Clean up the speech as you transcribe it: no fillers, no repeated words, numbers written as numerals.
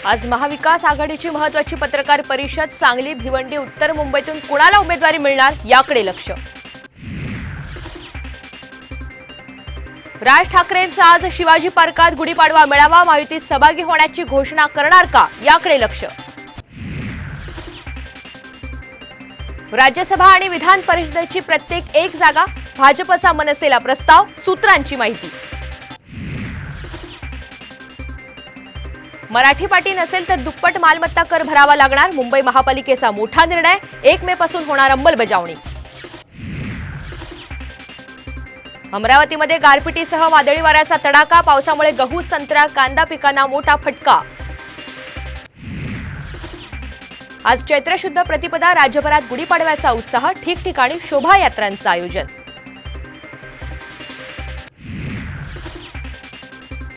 आज महाविकास आघाडीची महत्त्वाची पत्रकार परिषद सांगली, भिवंडी, उत्तर मुंबईतून कुणाला उमेदवारी मिळणार याकडे लक्ष। राज ठाकरेंचा आज शिवाजी पार्कात गुढीपाडवा मेळावा, महायुतीत सहभागी होण्याची घोषणा करणार का याकडे लक्ष। राज्यसभा आणि विधान परिषदेची प्रत्येक एक जागा, भाजपचा मनसेला प्रस्ताव, सूत्रांची माहिती। मराठी पाटी नसेल तर दुप्पट मालमत्ता कर भरावा लागणार, मुंबई महापालिकेचा मोठा निर्णय, 1 मे पासून होणार अंमलबजावणी। अमरावतीमध्ये गारपिटीसह वादळी वाऱ्याचा तडाखा, पावसामुळे गहू, संत्रा, कांदा पिकांना मोठा फटका। आज चैत्र शुद्ध प्रतिपदा, राज्यभरात गुढीपाडव्याचा उत्साह, ठिकठिकाणी शोभायात्रांचं आयोजन।